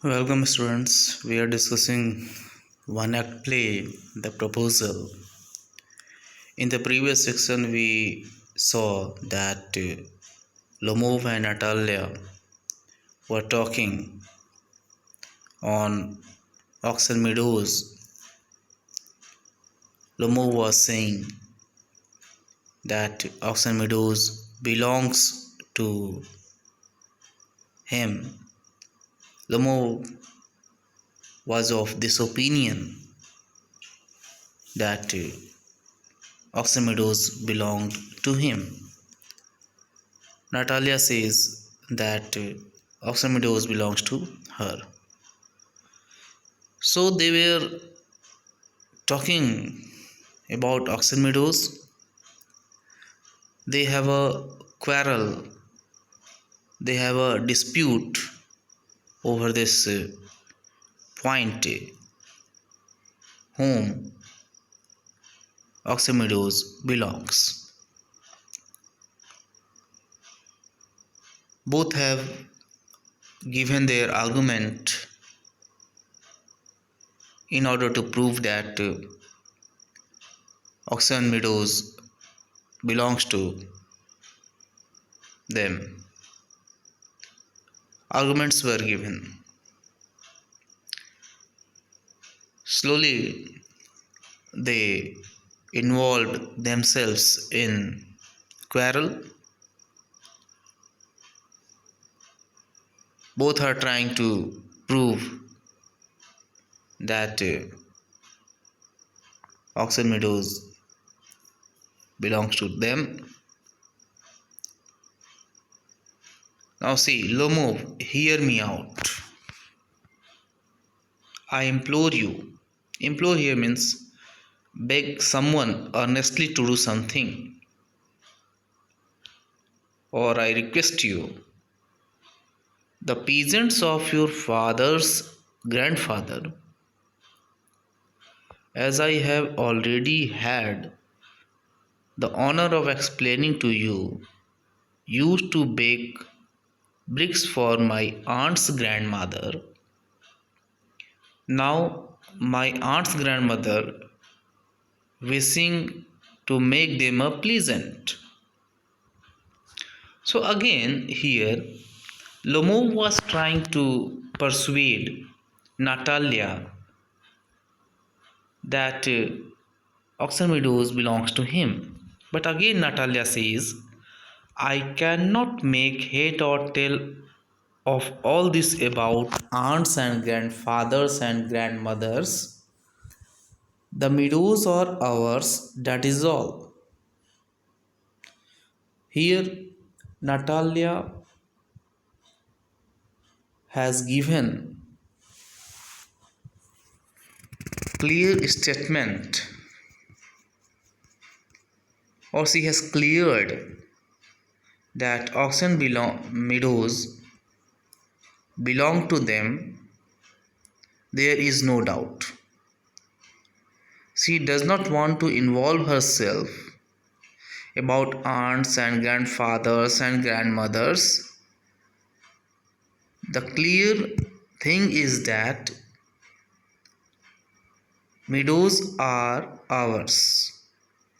Welcome, students. We are discussing one act play, The Proposal. In the previous section, we saw that Lomov and Natalia were talking on Oxen Meadows. Lomov was saying that Oxen Meadows belongs to him. Lomov was of this opinion that Oxen Meadows belonged to him. Natalia says that Oxen Meadows belongs to her. So they were talking about Oxen Meadows. They have a quarrel, they have a dispute over this point whom Oxen Meadows belongs. Both have given their argument in order to prove that Oxen Meadows belongs to them. Arguments were given. Slowly, they involved themselves in quarrel. Both are trying to prove that Oxen Meadows belongs to them. Now see, Lomov, hear me out. I implore you. Implore here means beg someone earnestly to do something, or I request you. The peasants of your father's grandfather, as I have already had the honor of explaining to you, used to bake bricks for my aunt's grandmother. Now, my aunt's grandmother wishing to make them a pleasant. So, again, here Lomov was trying to persuade Natalia that Oxen Meadows belongs to him. But again, Natalia says, I cannot make head or tail of all this about aunts and grandfathers and grandmothers. The meadows are ours, that is all. Here, Natalia has given clear statement, or she has cleared that meadows belong to them. There is no doubt. She does not want to involve herself about aunts and grandfathers and grandmothers. The clear thing is that meadows are ours.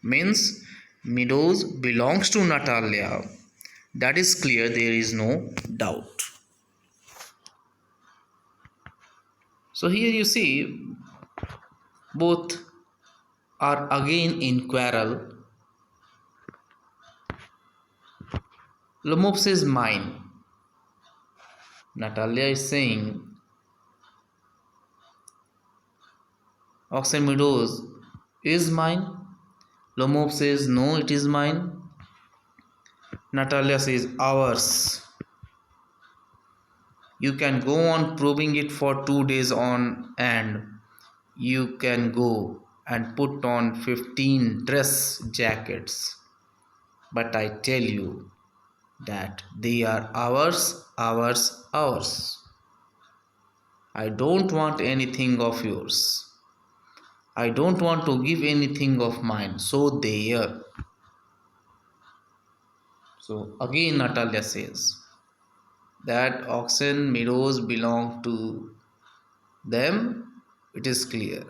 Means meadows belongs to Natalia. That is clear, there is no doubt. So here you see both are again in quarrel. Lomov says mine. Natalia is saying Oxen Meadows is mine. Lomov says no, it is mine. Natalia says ours. You can go on proving it for 2 days on, and you can go and put on 15 dress jackets. But I tell you that they are ours, ours, ours. I don't want anything of yours. I don't want to give anything of mine. So there. So again Natalia says, that Oxen Meadows belong to them, it is clear.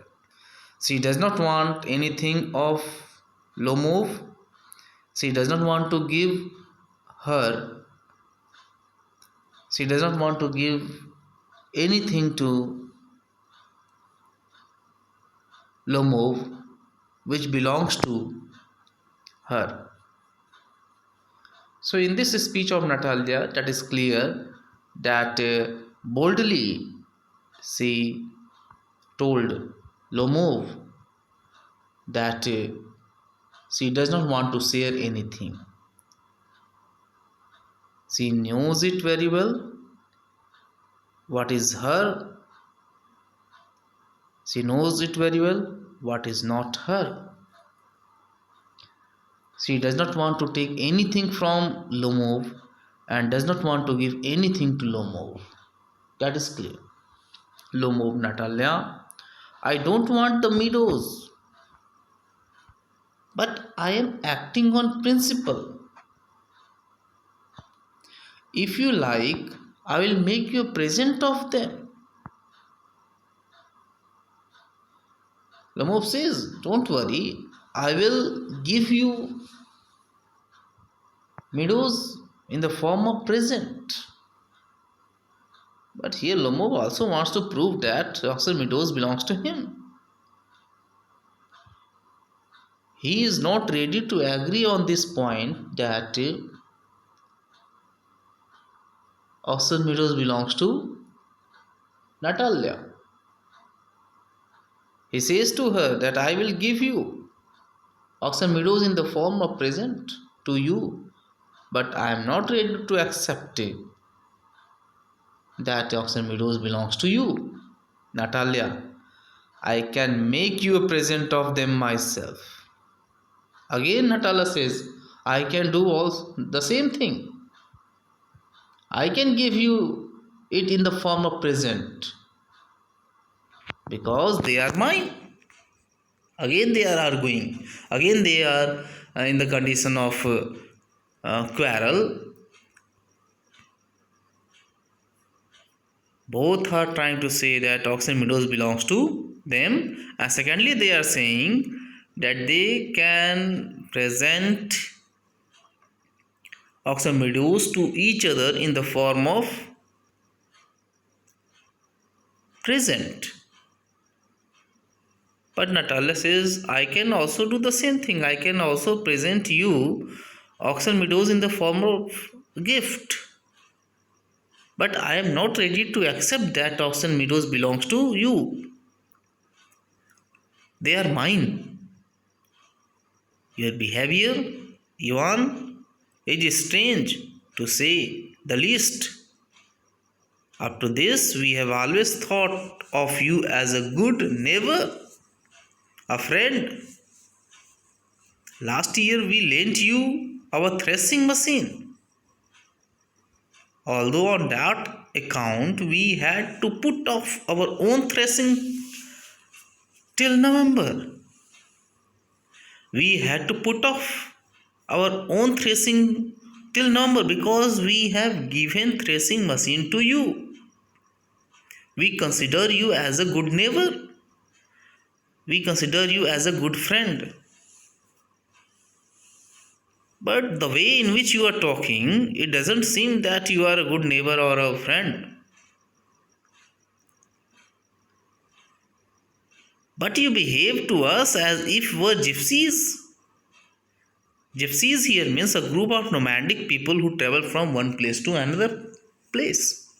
She does not want anything of Lomov. She does not want to give her, she does not want to give anything to Lomov which belongs to her. So, in this speech of Natalia, that is clear that boldly she told Lomov that she does not want to share anything. She knows it very well. What is her? She knows it very well. What is not her? She does not want to take anything from Lomov and does not want to give anything to Lomov. That is clear. Lomov, Natalia, I don't want the meadows, but I am acting on principle. If you like, I will make you a present of them. Lomov says, don't worry, I will give you meadows in the form of present. But here Lomov also wants to prove that Oxen Meadows belongs to him. He is not ready to agree on this point that Oxen Meadows belongs to Natalia. He says to her that I will give you Oxen Meadows in the form of present to you, but I am not ready to accept it, that Oxen Meadows belongs to you, Natalia. I can make you a present of them myself. Again, Natalia says, I can do all the same thing. I can give you it in the form of present because they are mine. Again, they are arguing. Again, they are in the condition of quarrel. Both are trying to say that Oxen Meadows belongs to them, and secondly, they are saying that they can present Oxen Meadows to each other in the form of present. But Natalia says, I can also do the same thing. I can also present you Oxen Meadows in the form of gift. But I am not ready to accept that Oxen Meadows belongs to you. They are mine. Your behavior, Ivan, is strange to say the least. Up to this, we have always thought of you as a good neighbor, a friend. Last year, we lent you our threshing machine. Although on that account, we had to put off our own threshing till November. We had to put off our own threshing till November because we have given threshing machine to you. We consider you as a good neighbor. We consider you as a good friend. But the way in which you are talking, it doesn't seem that you are a good neighbor or a friend. But you behave to us as if we were gypsies. Gypsies here means a group of nomadic people who travel from one place to another place.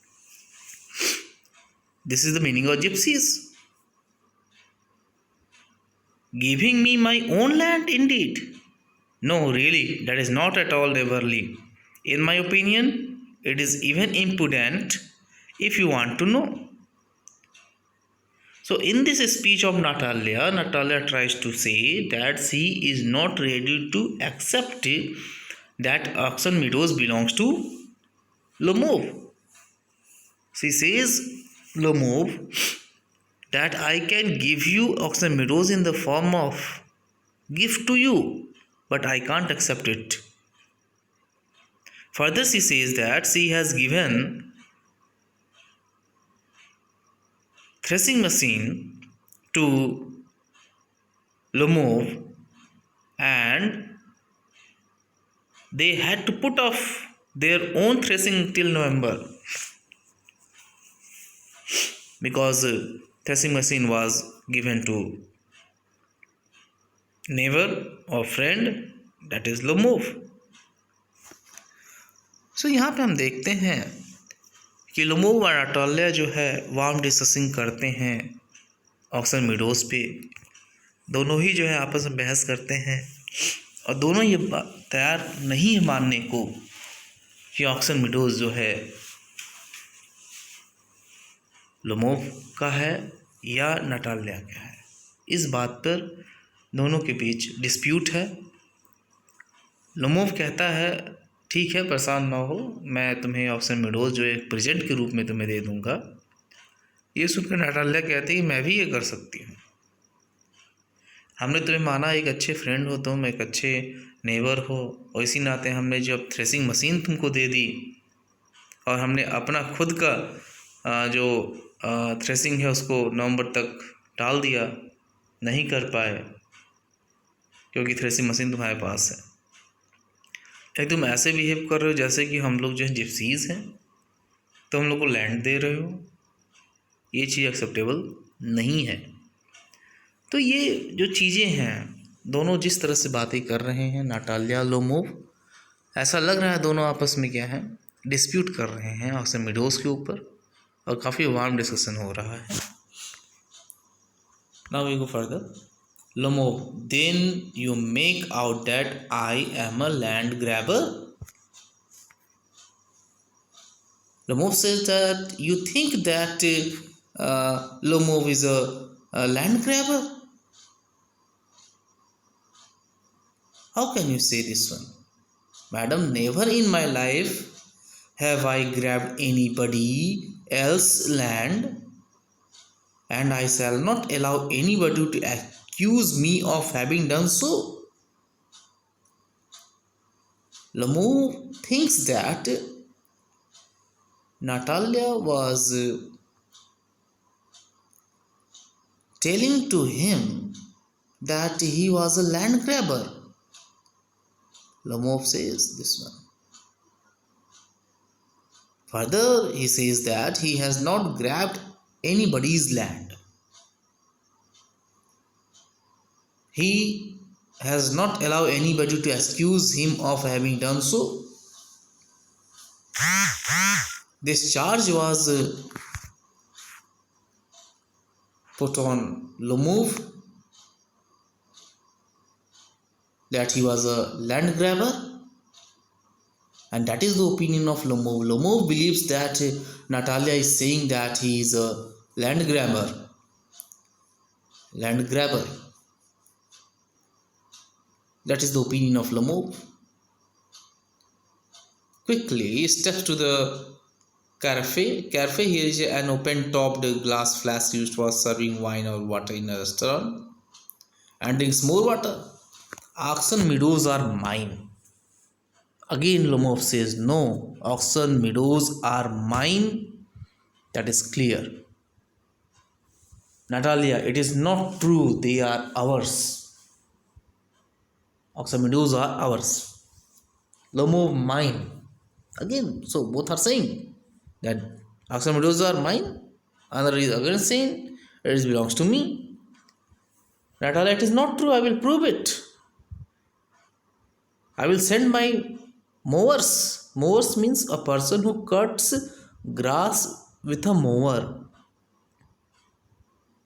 This is the meaning of gypsies. Giving me my own land indeed. No, really, that is not at all neighborly. In my opinion, it is even impudent if you want to know. So, in this speech of Natalia, Natalia tries to say that she is not ready to accept that Oxen Meadows belongs to Lomov. She says, Lomov, that I can give you Oxen Meadows in the form of gift to you, but I can't accept it. Further, she says that she has given threshing machine to Lomov, and they had to put off their own threshing till November because threshing machine was given to neighbor or friend, that is Lomov. So यहाँ पे हम देखते हैं कि Lomov और Natalia जो है warm discussing करते हैं ऑक्सन मीडोज पे। दोनों ही जो है आपस में बहस करते हैं और दोनों ये तैयार नहीं है मानने को कि ऑक्सन मीडोज जो है लोमोव का है या नाटालिया का है। इस बात पर दोनों के बीच डिस्प्यूट है। लोमोव कहता है ठीक है, परेशान ना हो, मैं तुम्हें ऑक्सन मीडोज जो एक प्रेजेंट के रूप में तुम्हें दे दूंगा। ये सुनकर नाटालिया कहती है मैं भी ये कर सकती हूँ, हमने तुम्हें माना एक अच्छे फ्रेंड हो, तुम एक अच्छे नेबर हो, और इसी नाते हमने जब थ्रेसिंग मशीन तुमको दे दी और हमने अपना खुद का जो थ्रेसिंग है उसको नवंबर तक टाल दिया, नहीं कर पाए क्योंकि थ्रेसिंग मशीन तुम्हारे पास है। एक तुम ऐसे बिहेव कर रहे हो जैसे कि हम लोग जो है जिप्सीज़ हैं, तो हम लोग को लैंड दे रहे हो, ये चीज़ एक्सेप्टेबल नहीं है। तो ये जो चीज़ें हैं, दोनों जिस तरह से बातें कर रहे हैं नाटालिया लोमोव, ऐसा लग रहा है दोनों आपस में क्या है डिस्प्यूट कर रहे हैं ऑक्सन मीडोज के ऊपर और काफ़ी वार्म डिस्कशन हो रहा है। Now we go further. Lomov, then you make out that I am a land grabber? Lomov says that you think that Lomov is a land grabber? How can you say this one? Madam, never in my life have I grabbed anybody else's land, and I shall not allow anybody to accuse me of having done so. Lomov thinks that Natalia was telling to him that he was a land grabber. Lomov says this one. Further, he says that he has not grabbed anybody's land. He has not allowed anybody to accuse him of having done so. This charge was put on Lomov that he was a land grabber, and that is the opinion of Lomov. Lomov believes that Natalia is saying that he is a land grabber. That is the opinion of Lomov. Quickly, he steps to the cafe. Cafe here is an open-topped glass flask used for serving wine or water in a restaurant, and drinks more water. Oxen meadows are mine. Again, Lomov says, no, oxen meadows are mine. That is clear. Natalia, it is not true, they are ours. Oxen meadows are ours. Lomov, mine. Again, so both are saying that oxen meadows are mine. Another is again saying it belongs to me. Natalia, it is not true, I will prove it. I will send my mowers. Mowers means a person who cuts grass with a mower.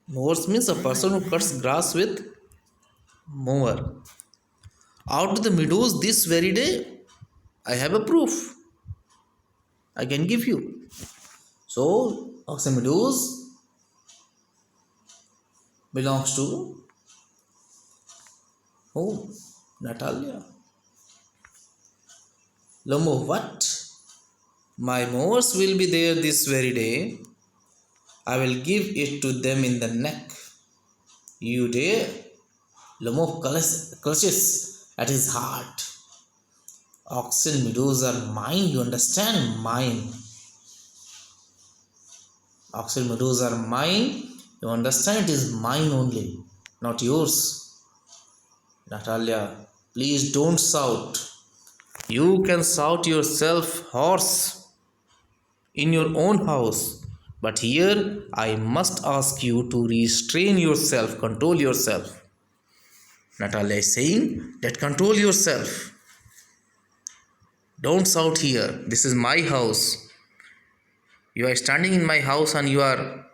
Mowers means a person who cuts grass with mower. Out to the meadows this very day. I have a proof. I can give you. So, oxen meadows belongs to whom? Natalia. Lomov, what? My mowers will be there this very day. I will give it to them in the neck. You dare? Lomov clutches at his heart. Oxen meadows are mine, you understand? Mine. Oxide meadows are mine. You understand? It is mine only, not yours. Natalia, please don't shout. You can shout yourself hoarse in your own house. But here I must ask you to restrain yourself, control yourself. Natalia is saying that control yourself. Don't shout here. This is my house. You are standing in my house and you are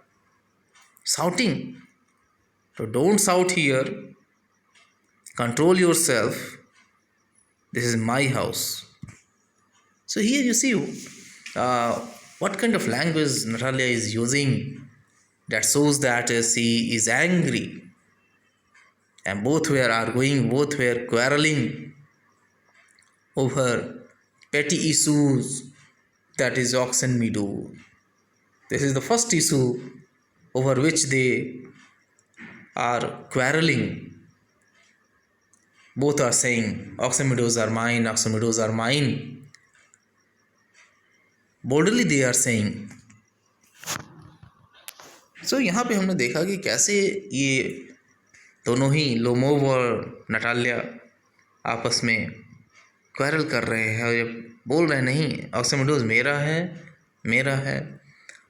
shouting. So don't shout here. Control yourself. This is my house. So here you see uh, what kind of language Natalia is using that shows that she is angry. And both were arguing, both were quarreling over petty issues, that is oxen meadow. This is the first issue over which they are quarreling. Both are saying oxen meadows are mine, oxen meadows are mine. Boldly they are saying. So यहाँ पे हमने देखा कि कैसे ये दोनों ही Lomov और Natalia आपस में क्वारल कर रहे हैं और ये बोल रहे नहीं ऑक्सन मेडोज मेरा है।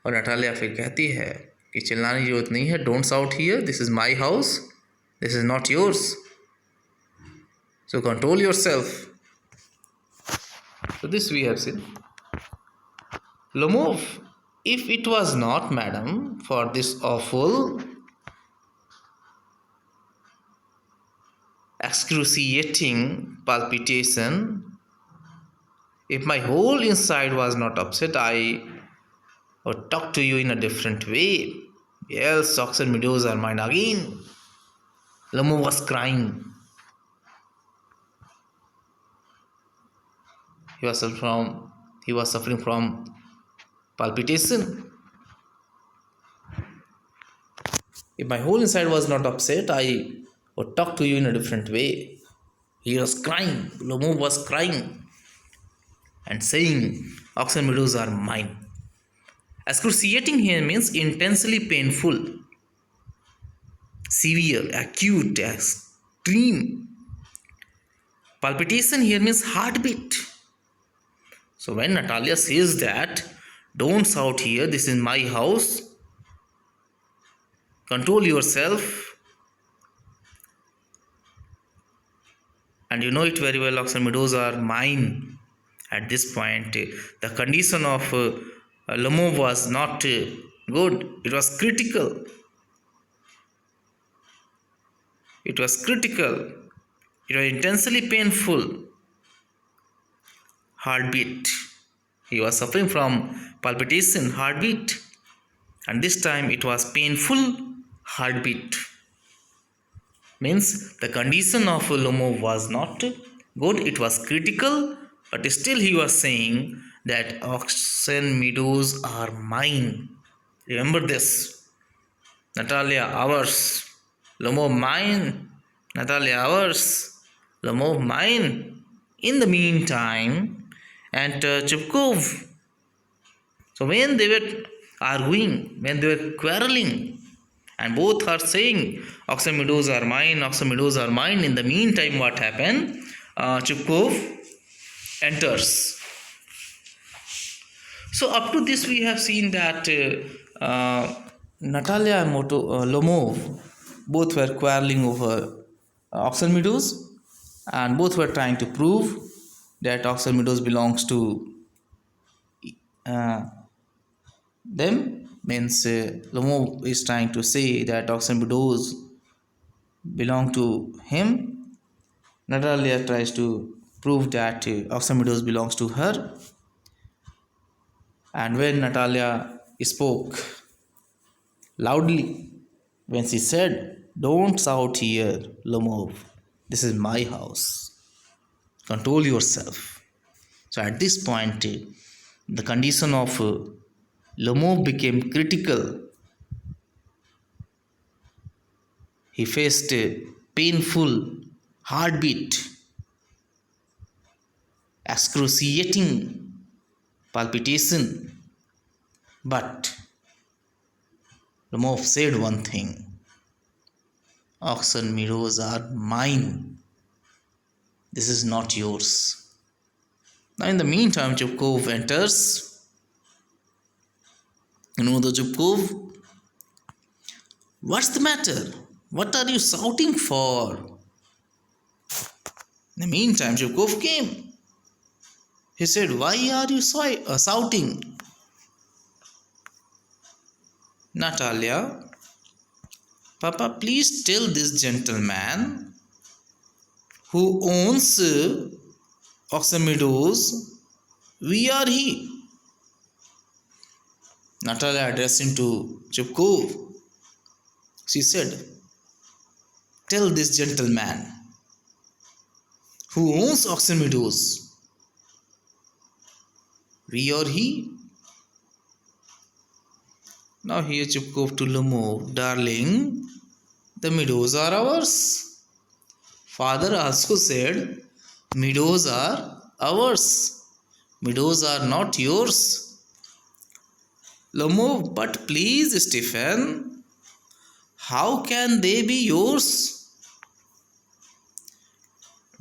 और नटालिया फिर कहती है कि चिल्लाने की जरूरत नहीं है, don't shout here, this is my house, this is not yours, so control your self. So this we have seen. Lomov, if it was not, madam, for this awful, excruciating palpitation, if my whole inside was not upset, I would talk to you in a different way. Yes, oxen meadows are mine again. Lomov was crying. He was suffering from palpitation. If my whole inside was not upset, I would talk to you in a different way. He was crying. Lomov was crying and saying, oxen meadows are mine. Excruciating here means intensely painful, severe, acute, extreme. Palpitation here means heartbeat. So when Natalia says that, don't shout here, this is my house, control yourself, and you know it very well, oxen meadows are mine. At this point, the condition of Lomov was not good, it was critical. It was critical, it was intensely painful. Heartbeat. He was suffering from palpitation, heartbeat, and this time it was painful heartbeat. Means the condition of Lomov was not good, it was critical, but still he was saying that oxen meadows are mine. Remember this. Natalia, ours. Lomov, mine. Natalia, ours. Lomov, mine. In the meantime, and Chupkov. So when they were arguing, when they were quarreling, and both are saying, oxen meadows are mine, oxen meadows are mine. In the meantime, what happened? Chupkov enters. So up to this, we have seen that Natalia and Lomov both were quarreling over oxen meadows, and both were trying to prove that oxen meadows belongs to them. Means Lomov is trying to say that oxen meadows belong to him. Natalia tries to prove that oxen meadows belongs to her. And when Natalia spoke loudly, when she said, don't shout here, Lomov, this is my house, control yourself. So at this point, the condition of Lomov became critical. He faced a painful heartbeat, excruciating palpitation, but Lomov said one thing. Oxen meadows are mine. This is not yours. Now in the meantime, Chupkov enters. You know the Chupkov? What's the matter? What are you shouting for? In the meantime, Chupkov came. He said, why are you shouting? Natalia, Papa, please tell this gentleman who owns Oxen Meadows, we are he. Natalia addressing to Chupkov. She said, tell this gentleman who owns Oxen Meadows, we or he. Now here Chupkov to Lomov, darling, the meadows are ours. Father also said, meadows are ours. Meadows are not yours. Lomov, but please, Stephen, how can they be yours?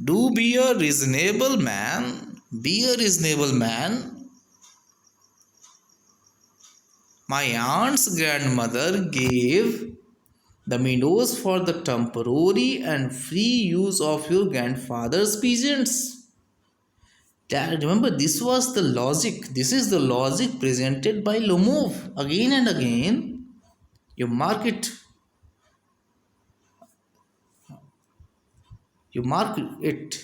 Do be a reasonable man. Be a reasonable man. My aunt's grandmother gave the meadows for the temporary and free use of your grandfather's peasants. Dad, remember, this was the logic. This is the logic presented by Lomov again and again. You mark it. You mark it.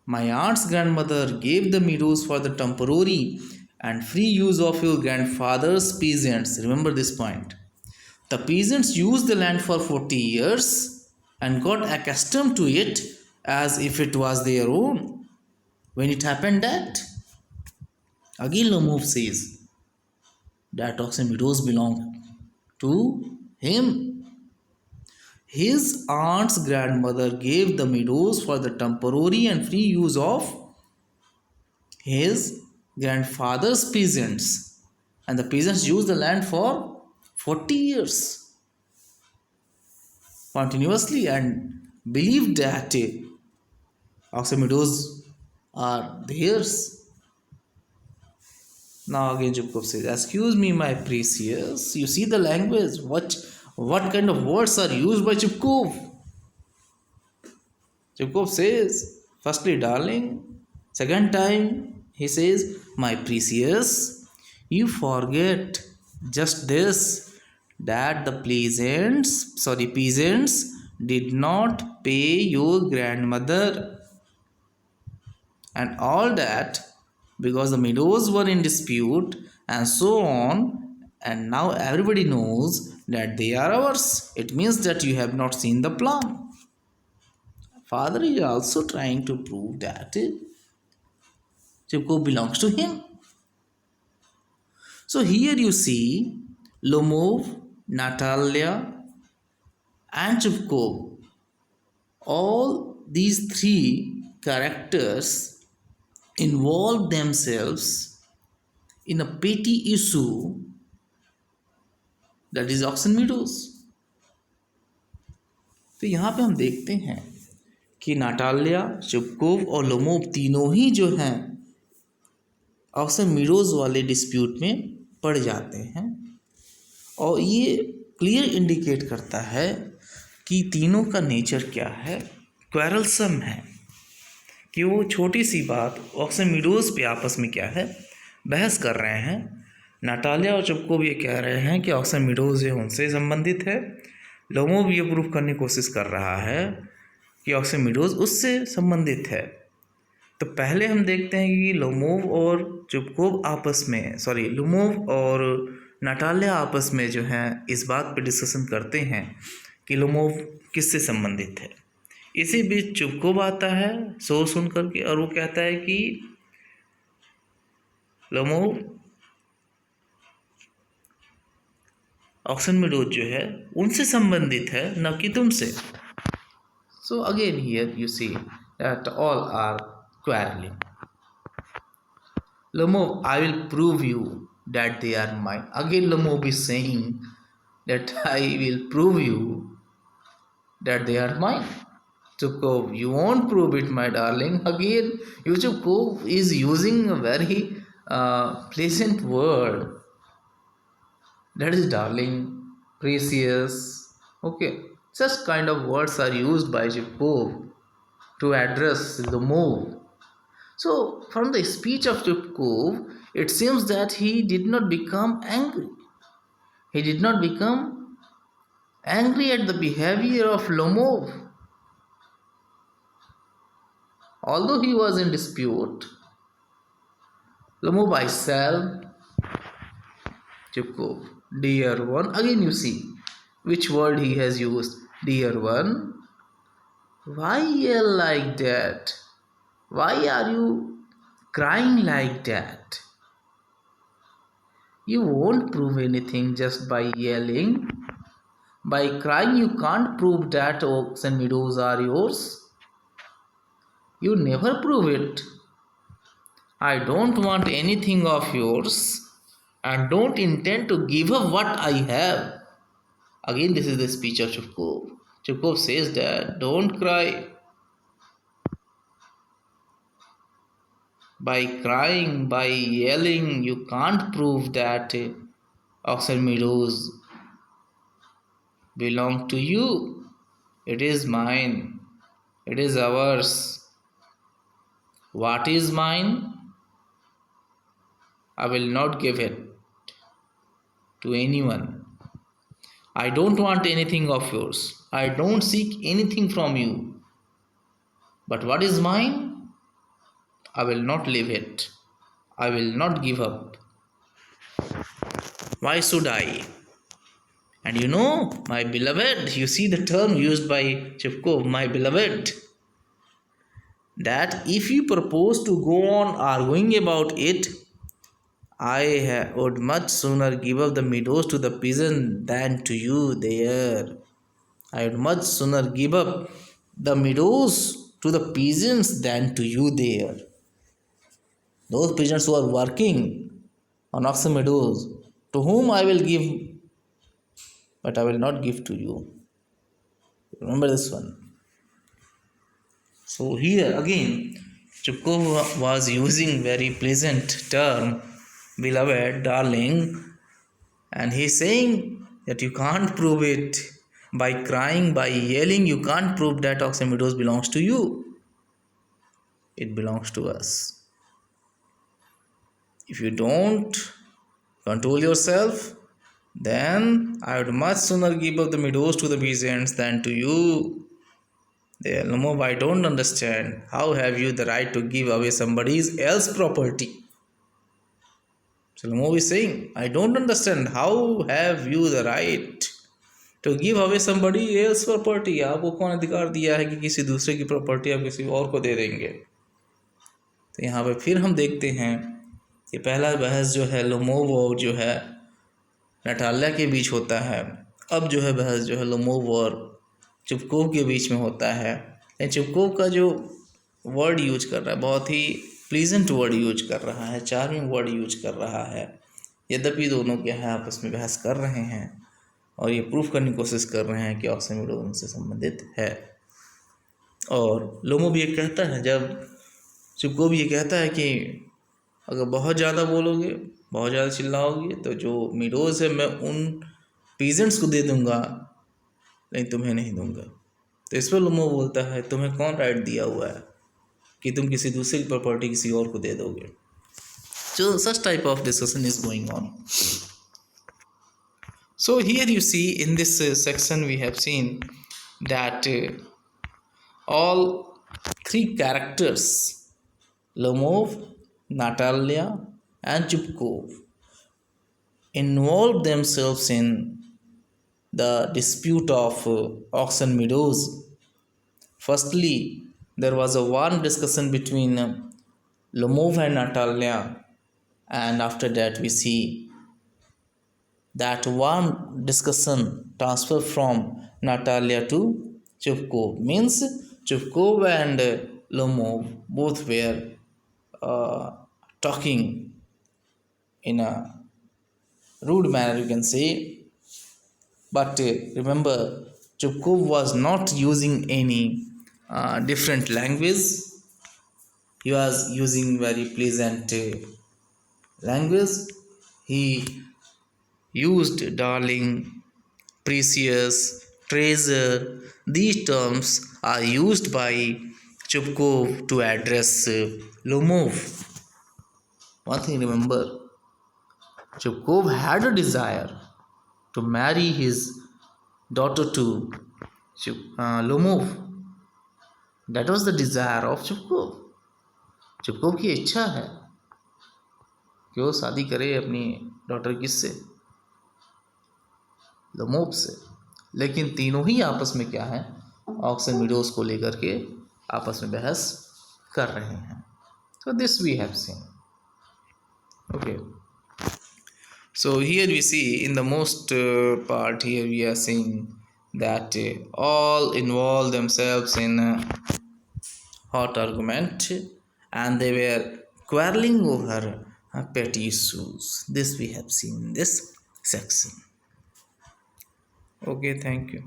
My aunt's grandmother gave the meadows for the temporary and free use of your grandfather's peasants. Remember this point. The peasants used the land for 40 years and got accustomed to it as if it was their own. When it happened that, again Lomov says that Oxen Meadows belonged to him. His aunt's grandmother gave the meadows for the temporary and free use of his grandfather's peasants, and the peasants used the land for 40 years continuously and believed that Oxen Meadows are theirs. Now again Chupkov says, excuse me, my precious, you see the language, what kind of words are used by Chupkov? Chupkov says, firstly, darling, second time he says, my precious, you forget just this, that the peasants did not pay your grandmother, and all that because the meadows were in dispute and so on, and now everybody knows that they are ours. It means that you have not seen the plan. Father is also trying to prove that Chupkov belongs to him. So here you see Lomov, Natalia and Chupkov, all these three characters involve themselves in a petty issue, that is Oxen Meadows. तो यहाँ पे हम देखते हैं कि Natalia, चुपकोव और Lomov तीनों ही जो हैं ऑक्सन मीडोज वाले डिस्प्यूट में पड़ जाते हैं, और ये क्लियर इंडिकेट करता है कि तीनों का नेचर क्या है, क्वेरलसम है, कि वो छोटी सी बात ऑक्सन मीडोज पे आपस में क्या है बहस कर रहे हैं। नाटालिया और चुपकोव ये कह रहे हैं कि ऑक्सन मीडोज जो उनसे संबंधित है, लोमोव ये प्रूफ करने की कोशिश कर रहा है कि ऑक्सन मीडोज उससे संबंधित है। तो पहले हम देखते हैं कि लोमोव और चुपकोव आपस में लोमोव और नाटालिया आपस में जो है इस बात पे डिस्कशन करते हैं कि लोमोव किससे संबंधित है। इसी बीच चुपकोव आता है सो सुन करके और वो कहता है कि लोमोव ऑक्सन मीडोज जो है उनसे संबंधित है, न कि तुमसे। So again here you see that all are quarreling. Lomov, I will prove you that they are mine. Again Lomov is saying that I will prove you that they are mine. Chupkov, you won't prove it, my darling. Again, Chupkov is using a very pleasant word. That is darling, precious. Okay, such kind of words are used by Chupkov to address the move. So, from the speech of Chupkov, it seems that he did not become angry. He did not become angry at the behavior of Lomov. Although he was in dispute, Lomov I said, Chupkov, dear one. Again, you see which word he has used. Dear one, why yell like that? Why are you crying like that? You won't prove anything just by yelling. By crying, you can't prove that oaks and meadows are yours. You never prove it. I don't want anything of yours and don't intend to give up what I have. Again, this is the speech of Chupkov. Chupkov says that don't cry. By crying, by yelling, you can't prove that oaks and meadows belong to you. It is mine. It is ours. What is mine? I will not give it to anyone. I don't want anything of yours. I don't seek anything from you. But what is mine? I will not leave it. I will not give up. Why should I? And you know, my beloved, you see the term used by Chupkov, my beloved, that if you propose to go on arguing about it, I would much sooner give up the meadows to the peasant than to you there. I would much sooner give up the meadows to the peasants than to you there. Those peasants who are working on oxen meadows, to whom I will give, but I will not give to you. Remember this one. So here again, Chupkov was using very pleasant term, beloved, darling, and he's saying that you can't prove it by crying, by yelling. You can't prove that oxen meadows belongs to you. It belongs to us. If you don't control yourself, then I would much sooner give up the meadows to the peasants than to you. There, Lomov, I don't understand. How have you the right to give away somebody else's property? So Lomov is saying, I don't understand. How have you the right to give away somebody else's property? आपको कौन अधिकार दिया है कि किसी दूसरे की property आप किसी और को दे देंगे? तो यहाँ पे फिर हम देखते हैं कि पहला बहस जो है लोमोव और जो है नटाल्या के बीच होता है। अब जो है बहस जो है लोमोव और चुपकोव के बीच में होता है। लेकिन चुपकोव का जो वर्ड यूज कर रहा है बहुत ही प्लीजेंट वर्ड यूज कर रहा है, चार्मिंग वर्ड यूज कर रहा है। यद्यपि दोनों के यहाँ आपस में बहस कर रहे हैं और ये प्रूफ करने की कोशिश कर रहे हैं कि ऑक्सन मीडोज उनसे संबंधित है। और लोमोव ये कहता है, जब चुपकोव ये कहता है कि अगर बहुत ज़्यादा बोलोगे, बहुत ज़्यादा चिल्लाओगे तो जो मीडोज है मैं उन पीजेंट्स को दे दूंगा, लेकिन तुम्हें नहीं दूंगा। तो इस पर लोमोव बोलता है, तुम्हें कौन राइट दिया हुआ है कि तुम किसी दूसरे की प्रॉपर्टी किसी और को दे दोगे? So such type of discussion is going on. So here you see in this section we have seen that all three characters, Lomov, Natalia and Chupkov, involved themselves in the dispute of oxen meadows. Firstly, there was a one discussion between Lomov and Natalia, and after that we see that one discussion transferred from Natalia to Chupkov. Means Chupkov and Lomov both were talking in a rude manner, you can say, But remember, Chupkov was not using any different language. He was using very pleasant language. He used darling, precious, treasure. These terms are used by Chupkov to address Lomov. One thing remember, Chupkov had a desire to marry his daughter to Lomov. That was the desire of Chupkov. चुपको की इच्छा है कि वो शादी करे अपनी daughter किससे, लोमोब से। लेकिन तीनों ही आपस में क्या है, ऑक्सन मीडोज को लेकर के आपस में बहस कर रहे हैं। तो this we have seen. Okay, so here we see in the most part here we are seeing that all involve themselves in hot argument and they were quarreling over petty issues. This we have seen in this section. Okay, thank you.